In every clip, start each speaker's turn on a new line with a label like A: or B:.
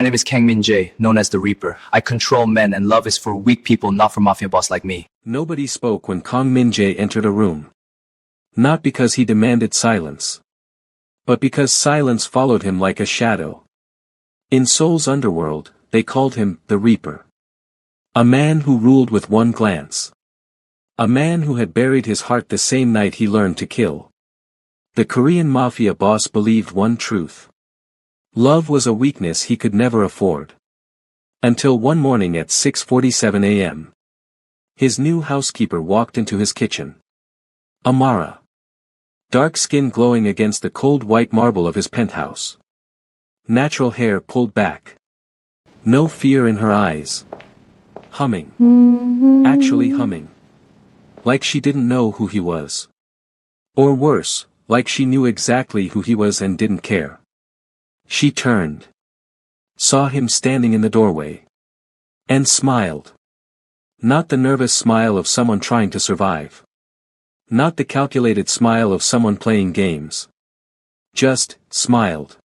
A: My name is Kang Min Jae, known as the Reaper. I control men and love is for weak people, not for mafia boss like me.
B: Nobody spoke when Kang Min Jae entered a room. Not because he demanded silence, but because silence followed him like a shadow. In Seoul's underworld, they called him the Reaper. A man who ruled with one glance. A man who had buried his heart the same night he learned to kill. The Korean mafia boss believed one truth. Love was a weakness he could never afford. Until one morning at 6:47 a.m. His new housekeeper walked into his kitchen. Amara. Dark skin glowing against the cold white marble of his penthouse. Natural hair pulled back. No fear in her eyes. Humming. Actually humming. Like she didn't know who he was. Or worse, like she knew exactly who he was and didn't care. She turned. Saw him standing in the doorway. And smiled. Not the nervous smile of someone trying to survive. Not the calculated smile of someone playing games. Just, smiled.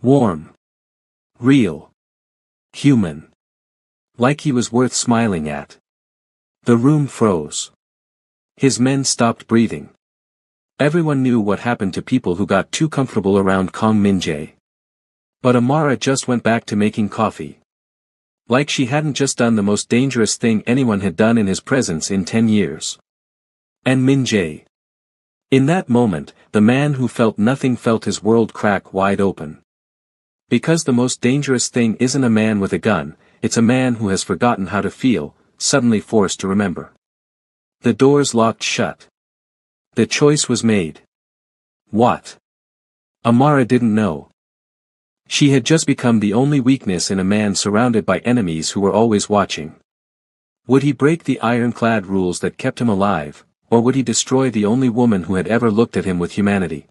B: Warm. Real. Human. Like he was worth smiling at. The room froze. His men stopped breathing. Everyone knew what happened to people who got too comfortable around Kang Min Jae. But Amara just went back to making coffee. Like she hadn't just done the most dangerous thing anyone had done in his presence in 10 years. And Min Jae. In that moment, the man who felt nothing felt his world crack wide open. Because the most dangerous thing isn't a man with a gun, it's a man who has forgotten how to feel, suddenly forced to remember. The doors locked shut. The choice was made. What? Amara didn't know. She had just become the only weakness in a man surrounded by enemies who were always watching. Would he break the ironclad rules that kept him alive, or would he destroy the only woman who had ever looked at him with humanity?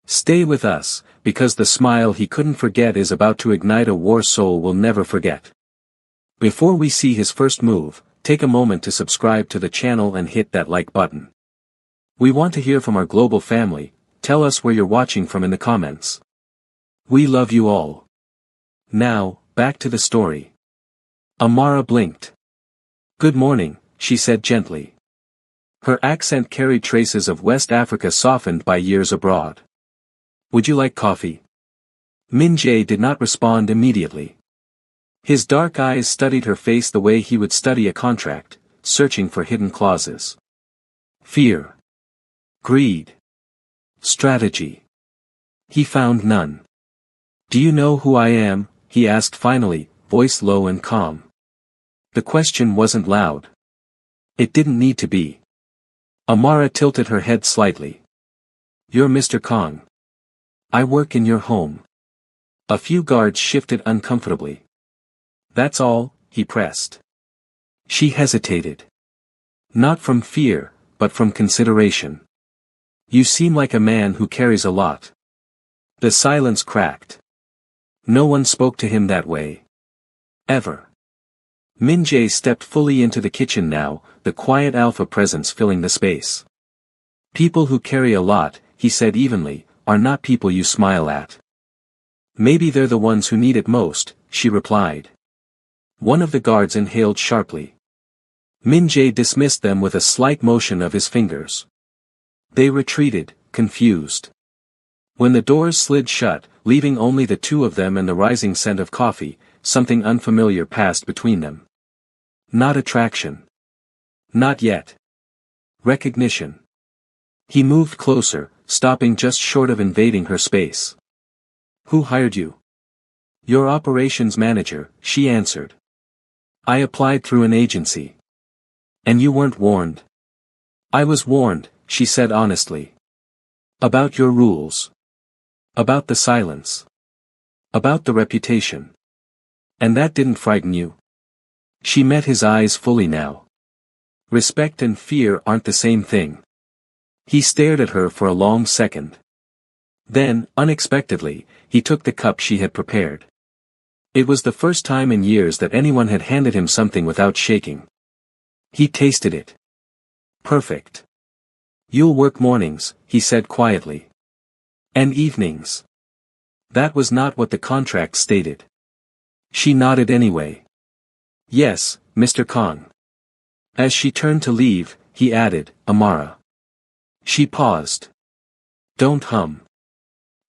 B: Stay with us, because the smile he couldn't forget is about to ignite a war Seoul will never forget. Before we see his first move, take a moment to subscribe to the channel and hit that like button. We want to hear from our global family. Tell us where you're watching from in the comments. We love you all. Now, back to the story. Amara blinked. Good morning, she said gently. Her accent carried traces of West Africa softened by years abroad. Would you like coffee? Min Jae did not respond immediately. His dark eyes studied her face the way he would study a contract, searching for hidden clauses. Fear. Greed. Strategy. He found none. Do you know who I am? He asked finally, voice low and calm. The question wasn't loud. It didn't need to be. Amara tilted her head slightly. You're Mr. Kang. I work in your home. A few guards shifted uncomfortably. That's all, he pressed. She hesitated. Not from fear, but from consideration. You seem like a man who carries a lot. The silence cracked. No one spoke to him that way. Ever. Min Jae stepped fully into the kitchen now, the quiet alpha presence filling the space. People who carry a lot, he said evenly, are not people you smile at. Maybe they're the ones who need it most, she replied. One of the guards inhaled sharply. Min Jae dismissed them with a slight motion of his fingers. They retreated, confused. When the doors slid shut, leaving only the two of them and the rising scent of coffee, something unfamiliar passed between them. Not attraction. Not yet. Recognition. He moved closer, stopping just short of invading her space. Who hired you? Your operations manager, she answered. I applied through an agency. And you weren't warned? I was warned, she said honestly. About your rules. About the silence. About the reputation. And that didn't frighten you? She met his eyes fully now. Respect and fear aren't the same thing. He stared at her for a long second. Then, unexpectedly, he took the cup she had prepared. It was the first time in years that anyone had handed him something without shaking. He tasted it. Perfect. You'll work mornings, he said quietly. And evenings. That was not what the contract stated. She nodded anyway. Yes, Mr. Kong. As she turned to leave, he added, Amara. She paused. Don't hum.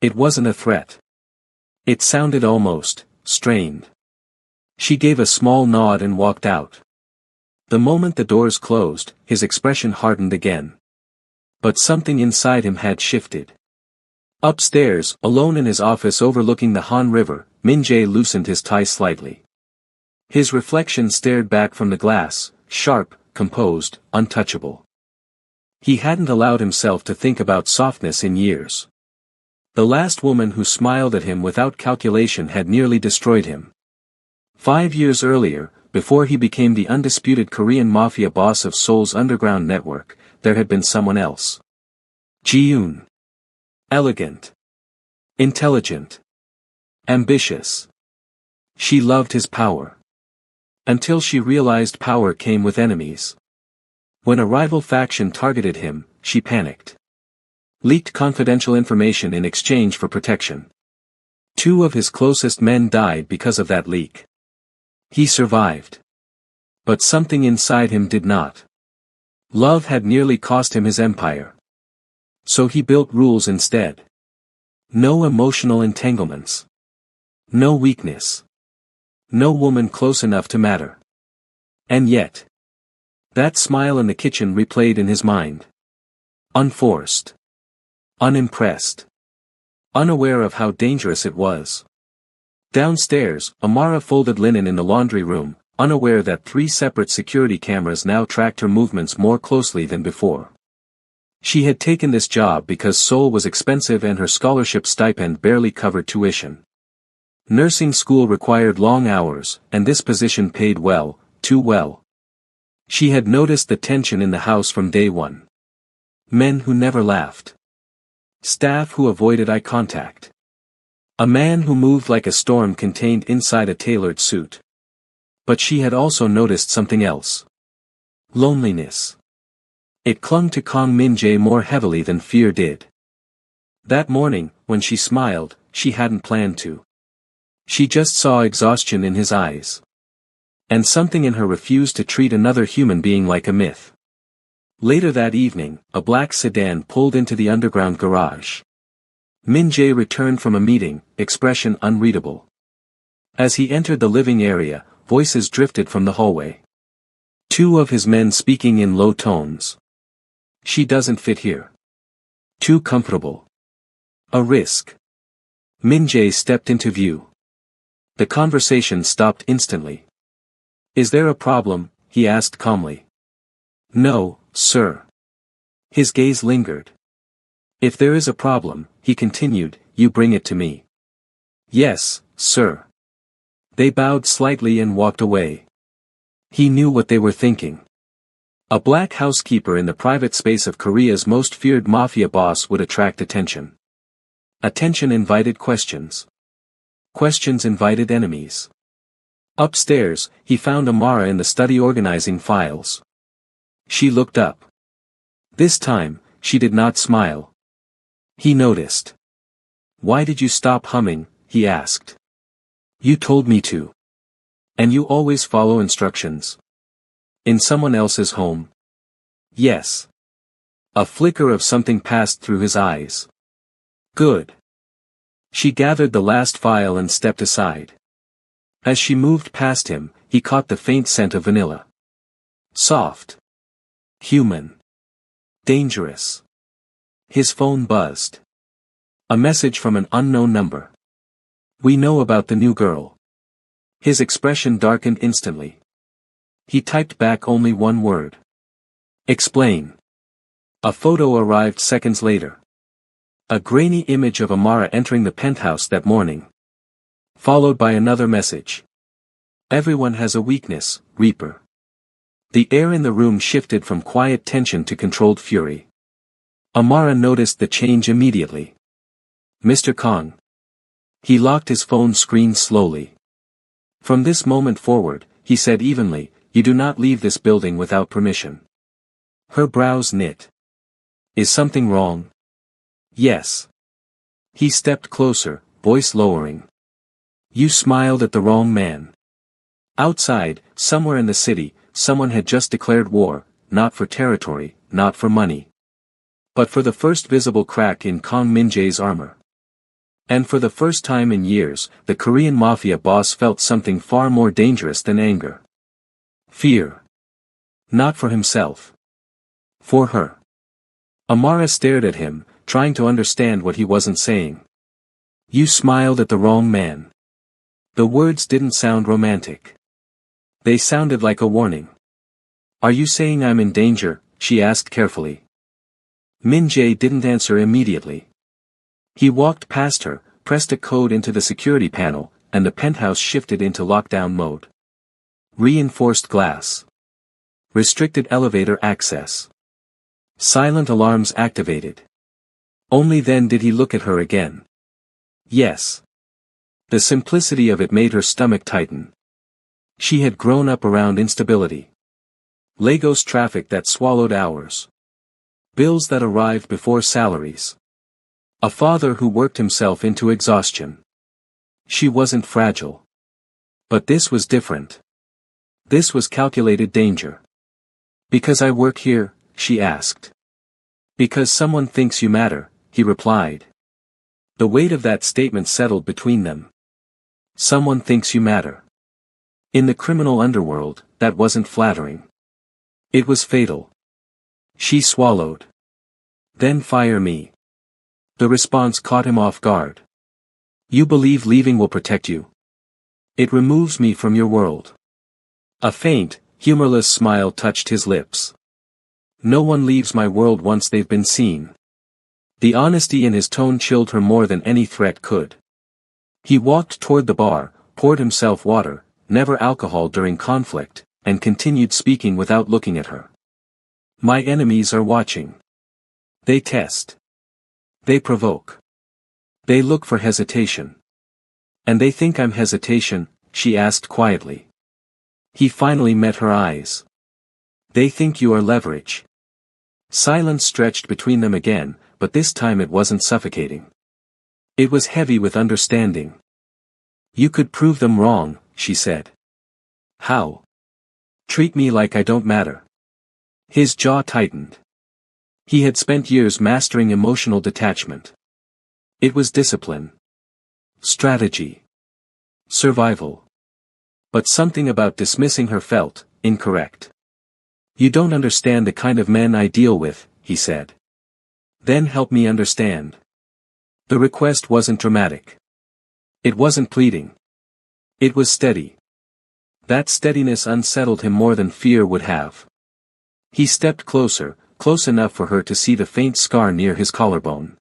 B: It wasn't a threat. It sounded almost strained. She gave a small nod and walked out. The moment the doors closed, his expression hardened again. But something inside him had shifted. Upstairs, alone in his office overlooking the Han River, Min-jae loosened his tie slightly. His reflection stared back from the glass, sharp, composed, untouchable. He hadn't allowed himself to think about softness in years. The last woman who smiled at him without calculation had nearly destroyed him. 5 years earlier, before he became the undisputed Korean Mafia boss of Seoul's underground network, there had been someone else. Ji-yoon. Elegant. Intelligent. Ambitious. She loved his power. Until she realized power came with enemies. When a rival faction targeted him, she panicked. Leaked confidential information in exchange for protection. 2 of his closest men died because of that leak. He survived. But something inside him did not. Love had nearly cost him his empire. So he built rules instead. No emotional entanglements. No weakness. No woman close enough to matter. And yet. That smile in the kitchen replayed in his mind. Unforced. Unimpressed. Unaware of how dangerous it was. Downstairs, Amara folded linen in the laundry room, unaware that 3 separate security cameras now tracked her movements more closely than before. She had taken this job because Seoul was expensive and her scholarship stipend barely covered tuition. Nursing school required long hours, and this position paid well, too well. She had noticed the tension in the house from day one. Men who never laughed. Staff who avoided eye contact. A man who moved like a storm contained inside a tailored suit. But she had also noticed something else. Loneliness. It clung to Kang Min-jae more heavily than fear did. That morning, when she smiled, she hadn't planned to. She just saw exhaustion in his eyes. And something in her refused to treat another human being like a myth. Later that evening, a black sedan pulled into the underground garage. Min-jae returned from a meeting, expression unreadable. As he entered the living area, voices drifted from the hallway. 2 of his men speaking in low tones. She doesn't fit here. Too comfortable. A risk. Min-jae stepped into view. The conversation stopped instantly. Is there a problem? He asked calmly. No, sir. His gaze lingered. If there is a problem, he continued, you bring it to me. Yes, sir. They bowed slightly and walked away. He knew what they were thinking. A black housekeeper in the private space of Korea's most feared mafia boss would attract attention. Attention invited questions. Questions invited enemies. Upstairs, he found Amara in the study organizing files. She looked up. This time, she did not smile. He noticed. Why did you stop humming? He asked. You told me to. And you always follow instructions. In someone else's home? Yes. A flicker of something passed through his eyes. Good. She gathered the last file and stepped aside. As she moved past him, he caught the faint scent of vanilla. Soft. Human. Dangerous. His phone buzzed. A message from an unknown number. We know about the new girl. His expression darkened instantly. He typed back only one word. Explain. A photo arrived seconds later. A grainy image of Amara entering the penthouse that morning. Followed by another message. Everyone has a weakness, Reaper. The air in the room shifted from quiet tension to controlled fury. Amara noticed the change immediately. Mr. Kong. He locked his phone screen slowly. From this moment forward, he said evenly, you do not leave this building without permission. Her brows knit. Is something wrong? Yes. He stepped closer, voice lowering. You smiled at the wrong man. Outside, somewhere in the city, someone had just declared war, not for territory, not for money, but for the first visible crack in Kang Min-jae's armor. And for the first time in years, the Korean Mafia boss felt something far more dangerous than anger. Fear. Not for himself. For her. Amara stared at him, trying to understand what he wasn't saying. You smiled at the wrong man. The words didn't sound romantic. They sounded like a warning. Are you saying I'm in danger? She asked carefully. Min-jae didn't answer immediately. He walked past her, pressed a code into the security panel, and the penthouse shifted into lockdown mode. Reinforced glass. Restricted elevator access. Silent alarms activated. Only then did he look at her again. Yes. The simplicity of it made her stomach tighten. She had grown up around instability. Lagos traffic that swallowed hours. Bills that arrived before salaries. A father who worked himself into exhaustion. She wasn't fragile. But this was different. This was calculated danger. Because I work here, she asked. Because someone thinks you matter, he replied. The weight of that statement settled between them. Someone thinks you matter. In the criminal underworld, that wasn't flattering. It was fatal. She swallowed. Then fire me. The response caught him off guard. You believe leaving will protect you? It removes me from your world. A faint, humorless smile touched his lips. No one leaves my world once they've been seen. The honesty in his tone chilled her more than any threat could. He walked toward the bar, poured himself water, never alcohol during conflict, and continued speaking without looking at her. My enemies are watching. They test. They provoke. They look for hesitation. And they think I'm hesitation, she asked quietly. He finally met her eyes. They think you are leverage. Silence stretched between them again, but this time it wasn't suffocating. It was heavy with understanding. You could prove them wrong, she said. How? Treat me like I don't matter. His jaw tightened. He had spent years mastering emotional detachment. It was discipline. Strategy. Survival. But something about dismissing her felt incorrect. You don't understand the kind of men I deal with, he said. Then help me understand. The request wasn't dramatic. It wasn't pleading. It was steady. That steadiness unsettled him more than fear would have. He stepped closer, close enough for her to see the faint scar near his collarbone.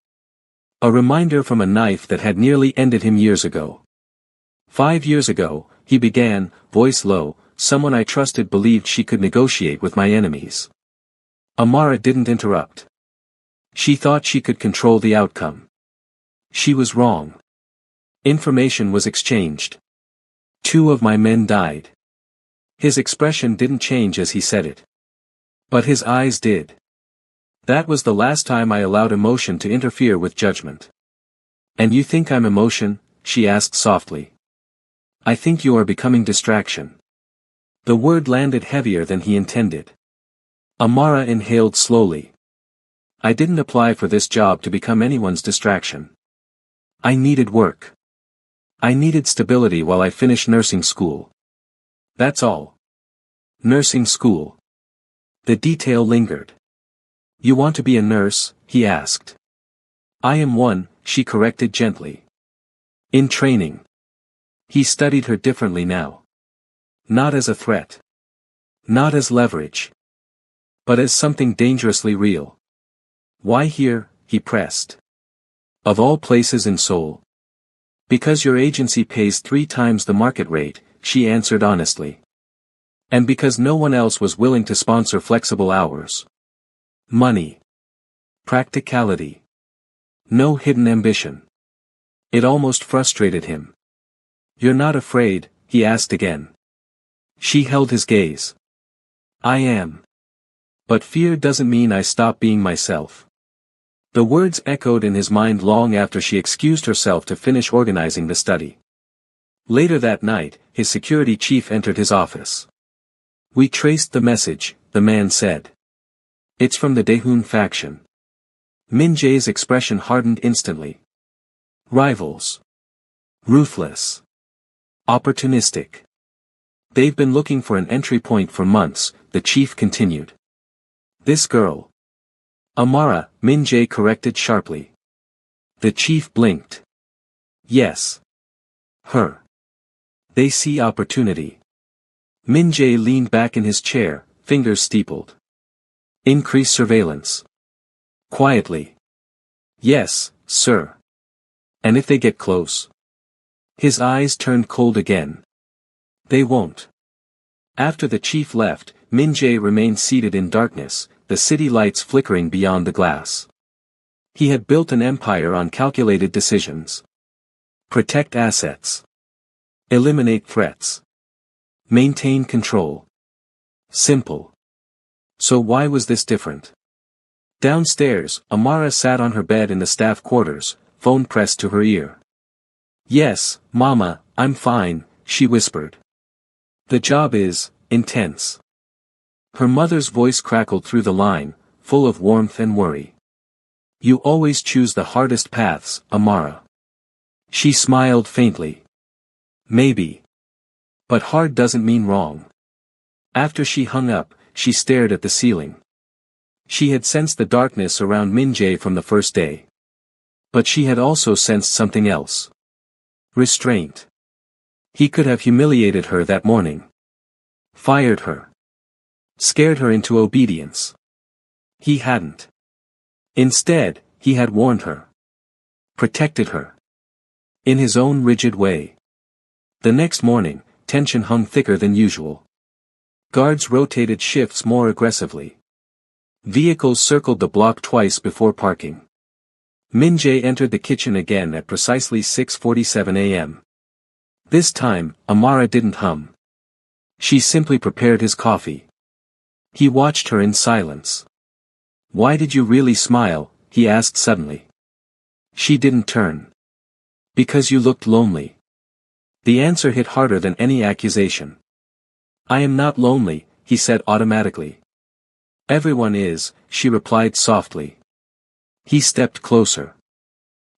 B: A reminder from a knife that had nearly ended him years ago. 5 years ago, he began, voice low, someone I trusted believed she could negotiate with my enemies. Amara didn't interrupt. She thought she could control the outcome. She was wrong. Information was exchanged. 2 of my men died. His expression didn't change as he said it. But his eyes did. That was the last time I allowed emotion to interfere with judgment. And you think I'm emotion? She asked softly. I think you are becoming distraction. The word landed heavier than he intended. Amara inhaled slowly. I didn't apply for this job to become anyone's distraction. I needed work. I needed stability while I finished nursing school. That's all. Nursing school. The detail lingered. You want to be a nurse? He asked. I am one, she corrected gently. In training. He studied her differently now. Not as a threat. Not as leverage. But as something dangerously real. Why here? He pressed. Of all places in Seoul. Because your agency pays 3 times the market rate, she answered honestly. And because no one else was willing to sponsor flexible hours. Money. Practicality. No hidden ambition. It almost frustrated him. You're not afraid? He asked again. She held his gaze. I am. But fear doesn't mean I stop being myself. The words echoed in his mind long after she excused herself to finish organizing the study. Later that night, his security chief entered his office. "We traced the message," the man said. "It's from the Daehoon faction." Min Jae's expression hardened instantly. "Rivals. Ruthless. Opportunistic. They've been looking for an entry point for months," the chief continued. "This girl." "Amara," Min Jae corrected sharply. The chief blinked. "Yes. Her. They see opportunity." Min Jae leaned back in his chair, fingers steepled. "Increase surveillance." Quietly. "Yes, sir. And if they get close?" His eyes turned cold again. "They won't." After the chief left, Min Jae remained seated in darkness, the city lights flickering beyond the glass. He had built an empire on calculated decisions. Protect assets. Eliminate threats. Maintain control. Simple. So why was this different? Downstairs, Amara sat on her bed in the staff quarters, phone pressed to her ear. "Yes, Mama, I'm fine," she whispered. "The job is intense." Her mother's voice crackled through the line, full of warmth and worry. "You always choose the hardest paths, Amara." She smiled faintly. "Maybe. But hard doesn't mean wrong." After she hung up, she stared at the ceiling. She had sensed the darkness around Min Jae from the first day. But she had also sensed something else. Restraint. He could have humiliated her that morning. Fired her. Scared her into obedience. He hadn't. Instead, he had warned her. Protected her. In his own rigid way. The next morning, tension hung thicker than usual. Guards rotated shifts more aggressively. Vehicles circled the block twice before parking. Min Jae entered the kitchen again at precisely 6:47 a.m. This time, Amara didn't hum. She simply prepared his coffee. He watched her in silence. "Why did you really smile?" he asked suddenly. She didn't turn. "Because you looked lonely." The answer hit harder than any accusation. "I am not lonely," he said automatically. "Everyone is," she replied softly. He stepped closer.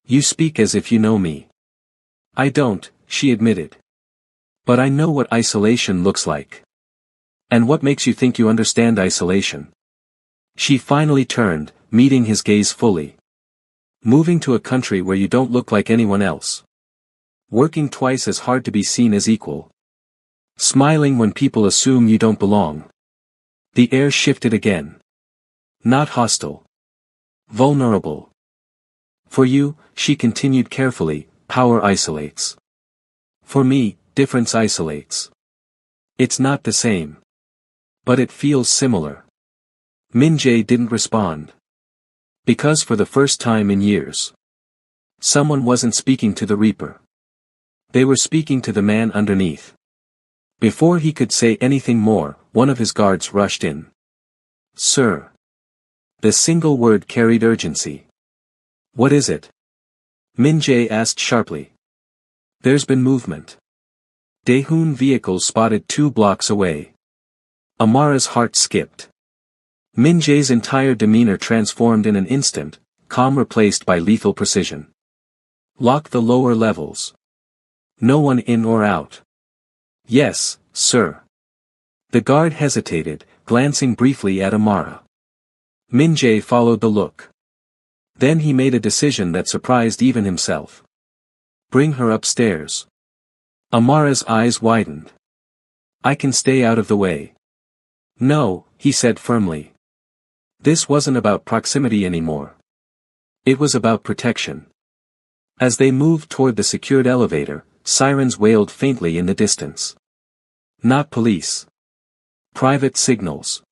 B: "You speak as if you know me." "I don't," she admitted. "But I know what isolation looks like." "And what makes you think you understand isolation?" She finally turned, meeting his gaze fully. "Moving to a country where you don't look like anyone else. Working twice as hard to be seen as equal. Smiling when people assume you don't belong." The air shifted again. "Not hostile. Vulnerable. For you," she continued carefully, "power isolates. For me, difference isolates. It's not the same. But it feels similar." Min Jae didn't respond. Because for the first time in years, someone wasn't speaking to the Reaper. They were speaking to the man underneath. Before he could say anything more, one of his guards rushed in. "Sir." The single word carried urgency. "What is it?" Min Jae asked sharply. "There's been movement." Daehoon vehicles spotted 2 blocks away. Amara's heart skipped. Min Jae's entire demeanor transformed in an instant, calm replaced by lethal precision. "Lock the lower levels. No one in or out." "Yes, sir." The guard hesitated, glancing briefly at Amara. Min Jae followed the look. Then he made a decision that surprised even himself. "Bring her upstairs." Amara's eyes widened. "I can stay out of the way." "No," he said firmly. This wasn't about proximity anymore. It was about protection. As they moved toward the secured elevator, sirens wailed faintly in the distance. Not police. Private signals.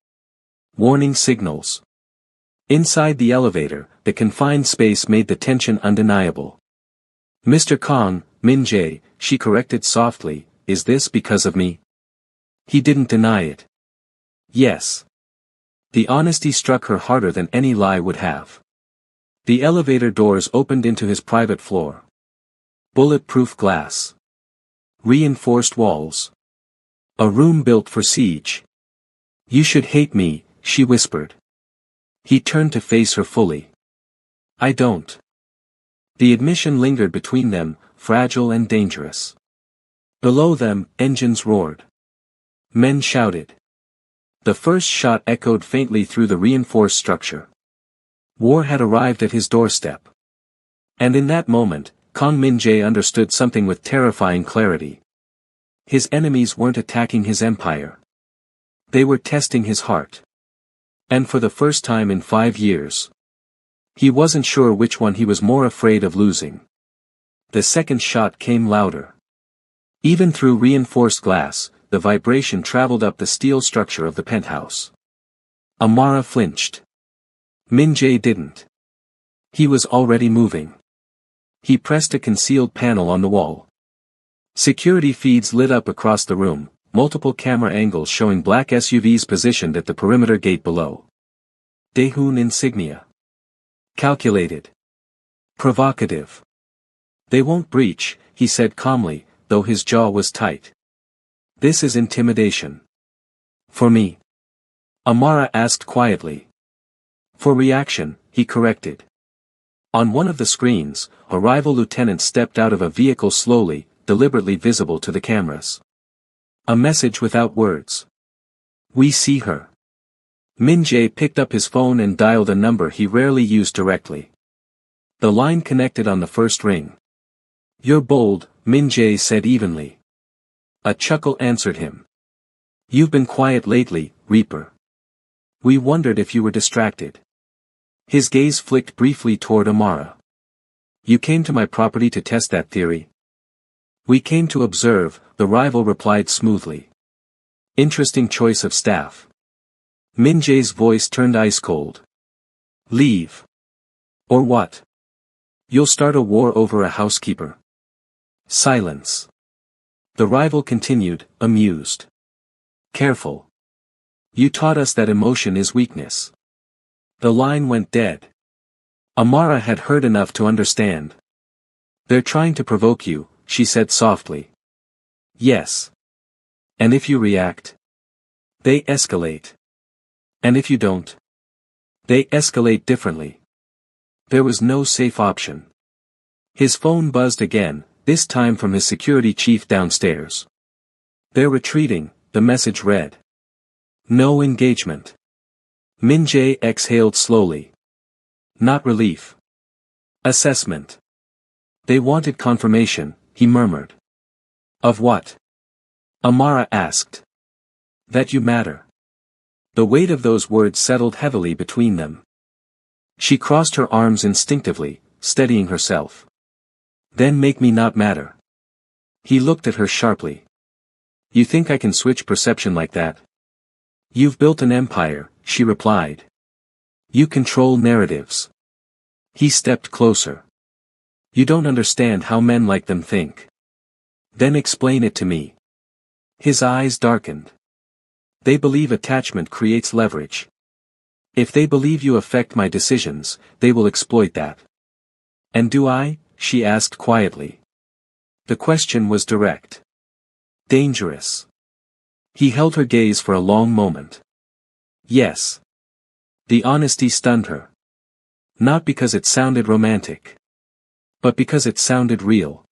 B: Warning signals. Inside the elevator, the confined space made the tension undeniable. "Mr. Kong, Min Jae," she corrected softly, "is this because of me?" He didn't deny it. Yes. The honesty struck her harder than any lie would have. The elevator doors opened into his private floor. Bulletproof glass. Reinforced walls. A room built for siege. You should hate me, she whispered. He turned to face her fully. I don't. The admission lingered between them, fragile and dangerous. Below them, engines roared. Men shouted. The first shot echoed faintly through the reinforced structure. War had arrived at his doorstep. And in that moment, Kang Min-jae understood something with terrifying clarity. His enemies weren't attacking his empire. They were testing his heart. And for the first time in 5 years. He wasn't sure which one he was more afraid of losing. The second shot came louder. Even through reinforced glass, the vibration traveled up the steel structure of the penthouse. Amara flinched. Min-jae didn't. He was already moving. He pressed a concealed panel on the wall. Security feeds lit up across the room, multiple camera angles showing black SUVs positioned at the perimeter gate below. Daehoon insignia. Calculated. Provocative. They won't breach, he said calmly, though his jaw was tight. This is intimidation. For me? Amara asked quietly. For reaction, he corrected. On one of the screens, a rival lieutenant stepped out of a vehicle slowly, deliberately visible to the cameras. A message without words. We see her. Min-jae picked up his phone and dialed a number he rarely used directly. The line connected on the first ring. You're bold, Min-jae said evenly. A chuckle answered him. You've been quiet lately, Reaper. We wondered if you were distracted. His gaze flicked briefly toward Amara. You came to my property to test that theory? We came to observe, the rival replied smoothly. Interesting choice of staff. Min-jae's voice turned ice cold. Leave. Or what? You'll start a war over a housekeeper. Silence. The rival continued, amused. Careful. You taught us that emotion is weakness. The line went dead. Amara had heard enough to understand. They're trying to provoke you, she said softly. Yes. And if you react? They escalate. And if you don't? They escalate differently. There was no safe option. His phone buzzed again, this time from his security chief downstairs. They're retreating, the message read. No engagement. Min-jae exhaled slowly. Not relief. Assessment. They wanted confirmation, he murmured. Of what? Amara asked. That you matter. The weight of those words settled heavily between them. She crossed her arms instinctively, steadying herself. Then make me not matter. He looked at her sharply. You think I can switch perception like that? You've built an empire, she replied. You control narratives. He stepped closer. You don't understand how men like them think. Then explain it to me. His eyes darkened. They believe attachment creates leverage. If they believe you affect my decisions, they will exploit that. And do I? She asked quietly. The question was direct. Dangerous. He held her gaze for a long moment. Yes. The honesty stunned her. Not because it sounded romantic. But because it sounded real.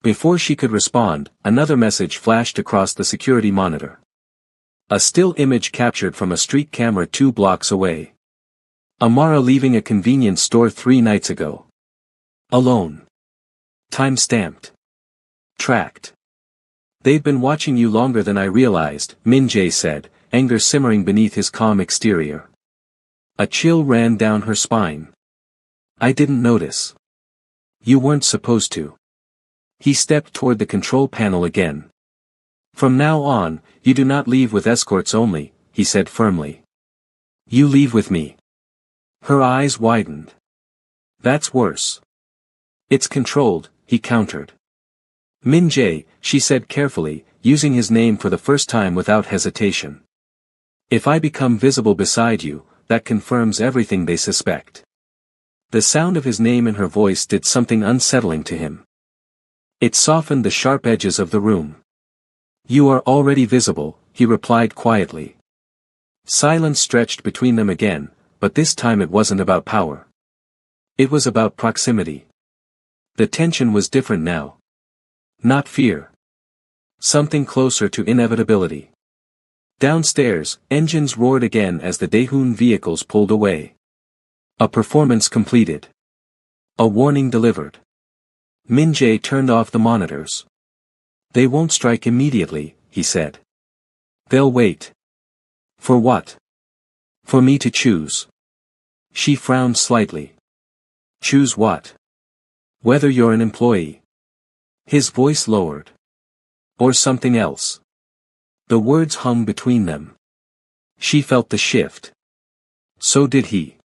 B: Before she could respond, another message flashed across the security monitor. A still image captured from a street camera 2 blocks away. Amara leaving a convenience store 3 nights ago. Alone. Time stamped. Tracked. They've been watching you longer than I realized, Min-jae said, anger simmering beneath his calm exterior. A chill ran down her spine. I didn't notice. You weren't supposed to. He stepped toward the control panel again. From now on, you do not leave with escorts only, he said firmly. You leave with me. Her eyes widened. That's worse. It's controlled, he countered. Min-jae, she said carefully, using his name for the first time without hesitation. If I become visible beside you, that confirms everything they suspect. The sound of his name in her voice did something unsettling to him. It softened the sharp edges of the room. "You are already visible," he replied quietly. Silence stretched between them again, but this time it wasn't about power. It was about proximity. The tension was different now. Not fear. Something closer to inevitability. Downstairs, engines roared again as the Daehoon vehicles pulled away. A performance completed. A warning delivered. Min-jae turned off the monitors. "They won't strike immediately," he said. "They'll wait." "For what?" "For me to choose." She frowned slightly. "Choose what?" "Whether you're an employee." His voice lowered. "Or something else." The words hung between them. She felt the shift. So did he.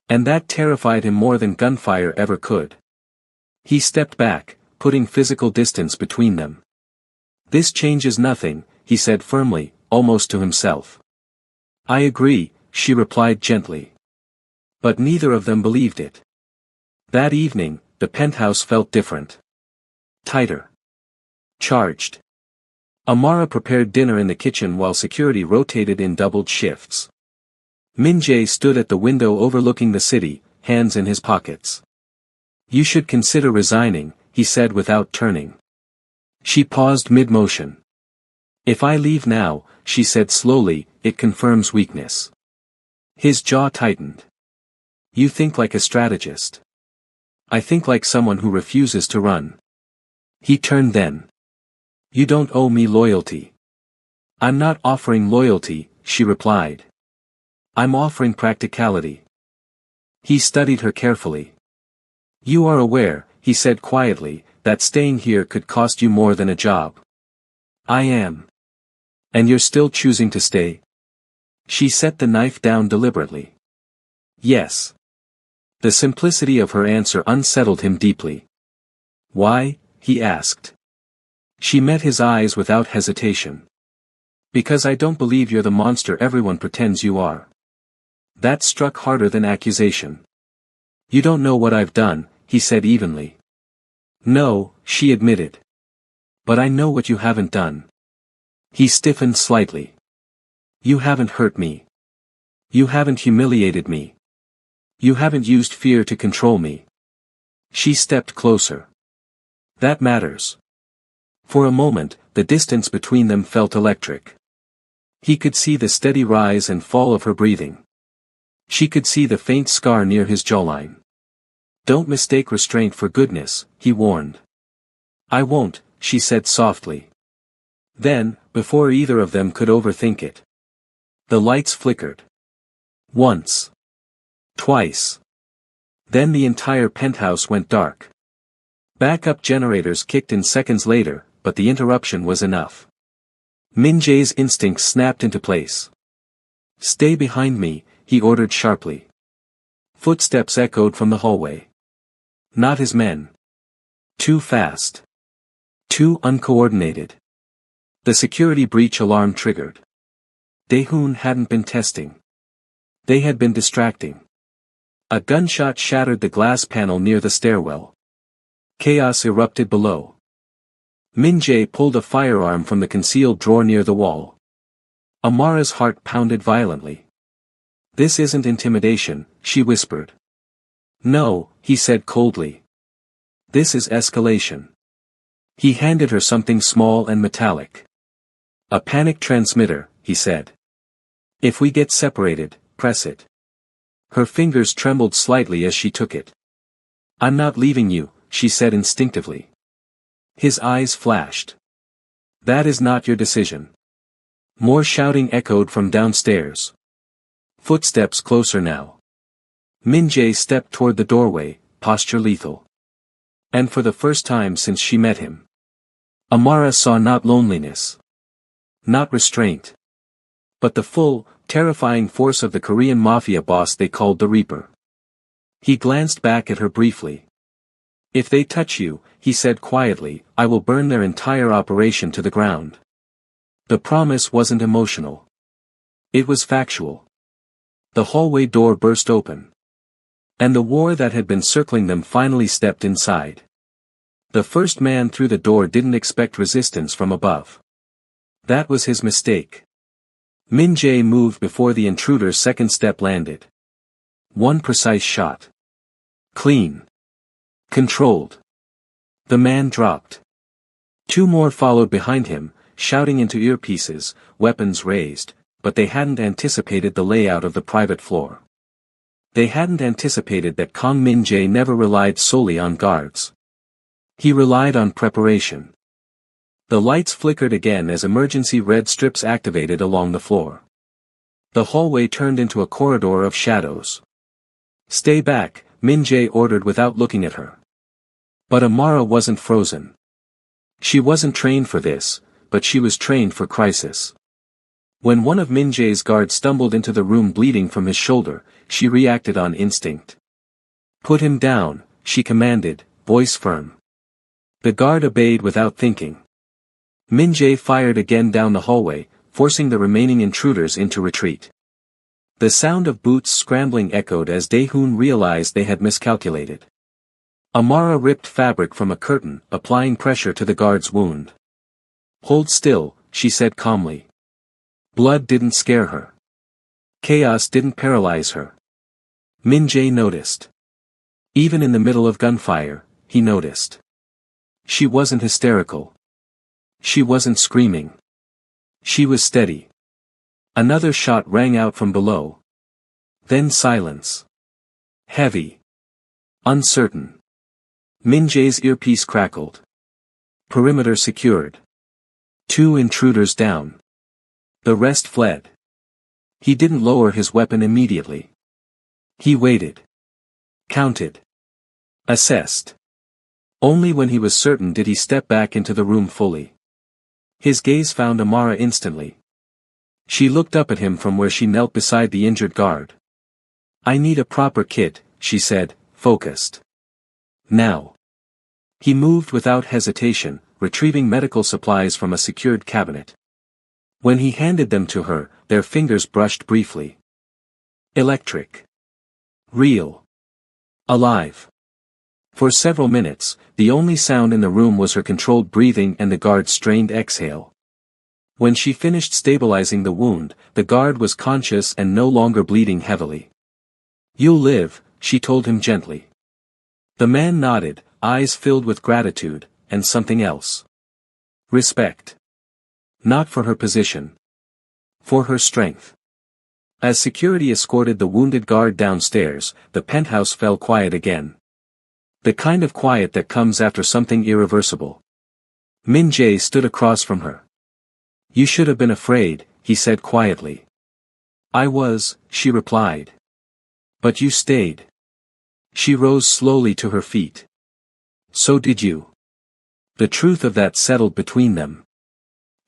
B: And that terrified him more than gunfire ever could. He stepped back, putting physical distance between them. "This changes nothing," he said firmly, almost to himself. "I agree," she replied gently. But neither of them believed it. That evening, the penthouse felt different. Tighter. Charged. Amara prepared dinner in the kitchen while security rotated in doubled shifts. Min-jae stood at the window overlooking the city, hands in his pockets. "You should consider resigning," he said without turning. She paused mid-motion. "If I leave now," she said slowly, "it confirms weakness." His jaw tightened. "You think like a strategist." "I think like someone who refuses to run." He turned then. "You don't owe me loyalty." "I'm not offering loyalty," she replied. "I'm offering practicality." He studied her carefully. "You are aware," he said quietly, "that staying here could cost you more than a job." "I am." "And you're still choosing to stay?" She set the knife down deliberately. "Yes." The simplicity of her answer unsettled him deeply. "Why?" he asked. She met his eyes without hesitation. "Because I don't believe you're the monster everyone pretends you are." That struck harder than accusation. "You don't know what I've done," he said evenly. "No," she admitted. "But I know what you haven't done." He stiffened slightly. "You haven't hurt me. You haven't humiliated me. You haven't used fear to control me." She stepped closer. "That matters." For a moment, the distance between them felt electric. He could see the steady rise and fall of her breathing. She could see the faint scar near his jawline. "Don't mistake restraint for goodness," he warned. "I won't," she said softly. Then, before either of them could overthink it, the lights flickered. Once. Twice. Then the entire penthouse went dark. Backup generators kicked in seconds later, but the interruption was enough. Min-jae's instincts snapped into place. "Stay behind me," he ordered sharply. Footsteps echoed from the hallway. Not his men. Too fast. Too uncoordinated. The security breach alarm triggered. Daehoon hadn't been testing. They had been distracting. A gunshot shattered the glass panel near the stairwell. Chaos erupted below. Min-jae pulled a firearm from the concealed drawer near the wall. Amara's heart pounded violently. "This isn't intimidation," she whispered. "No," he said coldly. "This is escalation." He handed her something small and metallic. "A panic transmitter," he said. "If we get separated, press it." Her fingers trembled slightly as she took it. "I'm not leaving you," she said instinctively. His eyes flashed. "That is not your decision." More shouting echoed from downstairs. Footsteps closer now. Min-jae stepped toward the doorway, posture lethal. And for the first time since she met him, Amara saw not loneliness, not restraint, but the full, terrifying force of the Korean Mafia boss they called the Reaper. He glanced back at her briefly. "If they touch you," he said quietly, "I will burn their entire operation to the ground." The promise wasn't emotional. It was factual. The hallway door burst open. And the war that had been circling them finally stepped inside. The first man through the door didn't expect resistance from above. That was his mistake. Min Jae moved before the intruder's second step landed. One precise shot. Clean. Controlled. The man dropped. Two more followed behind him, shouting into earpieces, weapons raised, but they hadn't anticipated the layout of the private floor. They hadn't anticipated that Kang Min Jae never relied solely on guards. He relied on preparation. The lights flickered again as emergency red strips activated along the floor. The hallway turned into a corridor of shadows. "Stay back," Min Jae ordered without looking at her. But Amara wasn't frozen. She wasn't trained for this, but she was trained for crisis. When one of Min Jae's guards stumbled into the room bleeding from his shoulder, she reacted on instinct. "Put him down," she commanded, voice firm. The guard obeyed without thinking. Min Jae fired again down the hallway, forcing the remaining intruders into retreat. The sound of boots scrambling echoed as Daehoon realized they had miscalculated. Amara ripped fabric from a curtain, applying pressure to the guard's wound. "Hold still," she said calmly. Blood didn't scare her. Chaos didn't paralyze her. Min Jae noticed. Even in the middle of gunfire, he noticed. She wasn't hysterical. She wasn't screaming. She was steady. Another shot rang out from below. Then silence. Heavy. Uncertain. Min Jae's earpiece crackled. Perimeter secured. 2 intruders down. The rest fled. He didn't lower his weapon immediately. He waited. Counted. Assessed. Only when he was certain did he step back into the room fully. His gaze found Amara instantly. She looked up at him from where she knelt beside the injured guard. "I need a proper kit," she said, focused. "Now." He moved without hesitation, retrieving medical supplies from a secured cabinet. When he handed them to her, their fingers brushed briefly. Electric. Real. Alive. For several minutes, the only sound in the room was her controlled breathing and the guard's strained exhale. When she finished stabilizing the wound, the guard was conscious and no longer bleeding heavily. "You'll live," she told him gently. The man nodded, eyes filled with gratitude, and something else. Respect. Not for her position. For her strength. As security escorted the wounded guard downstairs, the penthouse fell quiet again. The kind of quiet that comes after something irreversible. Min Jae stood across from her. "You should have been afraid," he said quietly. "I was," she replied. "But you stayed." She rose slowly to her feet. "So did you." The truth of that settled between them.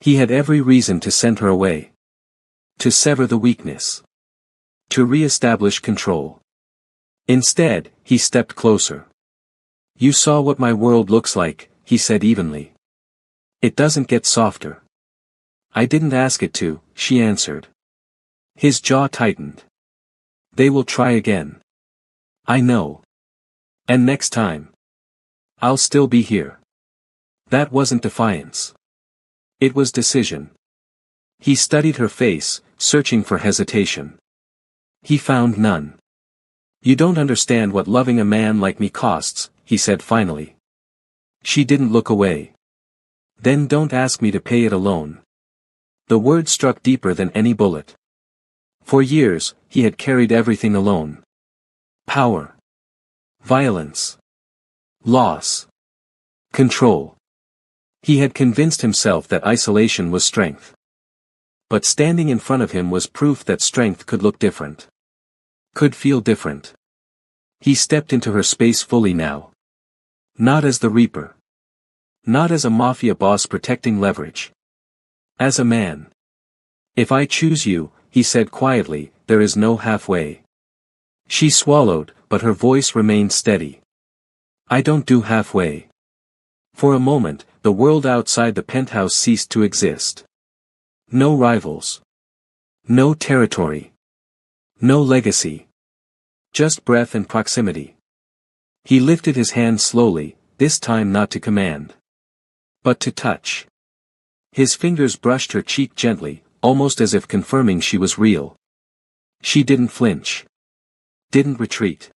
B: He had every reason to send her away. To sever the weakness. To re-establish control. Instead, he stepped closer. "You saw what my world looks like," he said evenly. "It doesn't get softer." "I didn't ask it to," she answered. His jaw tightened. "They will try again." "I know. And next time. I'll still be here." That wasn't defiance. It was decision. He studied her face, searching for hesitation. He found none. "You don't understand what loving a man like me costs," he said finally. She didn't look away. "Then don't ask me to pay it alone." The word struck deeper than any bullet. For years, he had carried everything alone. Power. Violence. Loss. Control. He had convinced himself that isolation was strength. But standing in front of him was proof that strength could look different. Could feel different. He stepped into her space fully now. Not as the Reaper. Not as a mafia boss protecting leverage. As a man. "If I choose you," he said quietly, "there is no halfway." She swallowed, but her voice remained steady. "I don't do halfway." For a moment, the world outside the penthouse ceased to exist. No rivals. No territory. No legacy. Just breath and proximity. He lifted his hand slowly, this time not to command, but to touch. His fingers brushed her cheek gently, almost as if confirming she was real. She didn't flinch. Didn't retreat.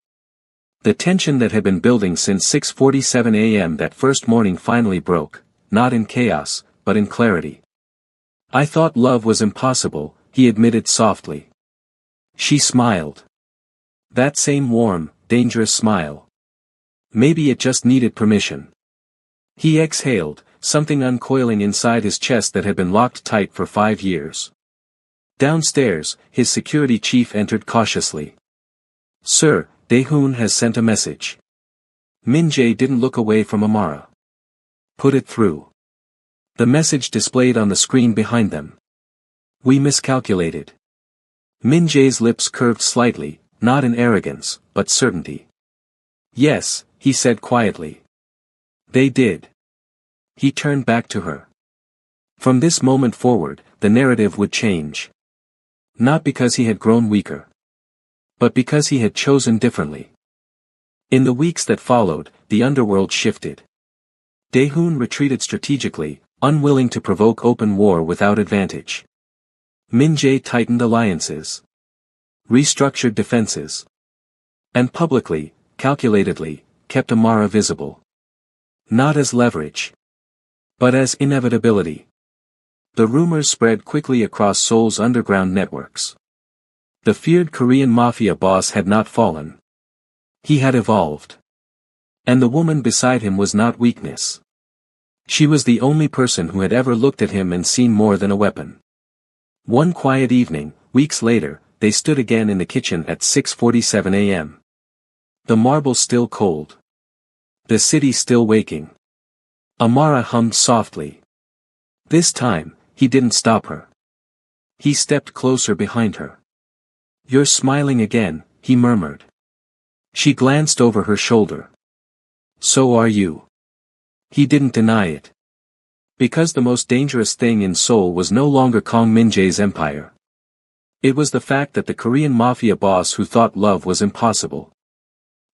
B: The tension that had been building since 6:47 a.m. that first morning finally broke, not in chaos, but in clarity. I thought love was impossible, he admitted softly. She smiled. That same warm, dangerous smile. Maybe it just needed permission. He exhaled, something uncoiling inside his chest that had been locked tight for 5 years. Downstairs, his security chief entered cautiously. "Sir, Dae-hoon has sent a message." Min-jae didn't look away from Amara. "Put it through." The message displayed on the screen behind them. "We miscalculated." Min-jae's lips curved slightly, not in arrogance, but certainty. "Yes," he said quietly. "They did." He turned back to her. From this moment forward, the narrative would change. Not because he had grown weaker, but because he had chosen differently. In the weeks that followed, the underworld shifted. Dae-hoon retreated strategically, unwilling to provoke open war without advantage. Min-jae tightened alliances, restructured defenses, and publicly, calculatedly, kept Amara visible. Not as leverage, but as inevitability. The rumors spread quickly across Seoul's underground networks. The feared Korean Mafia boss had not fallen. He had evolved. And the woman beside him was not weakness. She was the only person who had ever looked at him and seen more than a weapon. One quiet evening, weeks later, they stood again in the kitchen at 6:47 a.m. The marble still cold. The city still waking. Amara hummed softly. This time, he didn't stop her. He stepped closer behind her. "You're smiling again," he murmured. She glanced over her shoulder. "So are you." He didn't deny it. Because the most dangerous thing in Seoul was no longer Kang Min-jae's empire. It was the fact that the Korean Mafia boss who thought love was impossible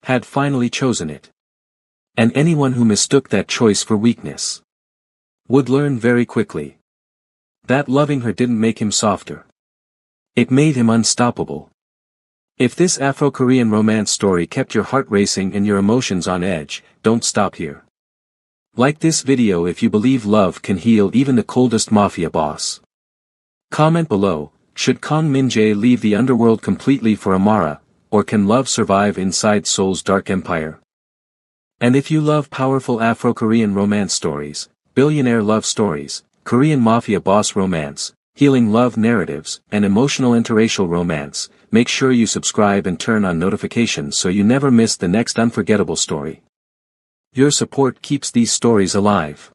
B: had finally chosen it. And anyone who mistook that choice for weakness would learn very quickly that loving her didn't make him softer. It made him unstoppable. If this Afro-Korean romance story kept your heart racing and your emotions on edge, don't stop here. Like this video if you believe love can heal even the coldest mafia boss. Comment below, should Kang Min-jae leave the underworld completely for Amara, or can love survive inside Seoul's dark empire? And if you love powerful Afro-Korean romance stories, billionaire love stories, Korean mafia boss romance, healing love narratives, and emotional interracial romance, make sure you subscribe and turn on notifications so you never miss the next unforgettable story. Your support keeps these stories alive.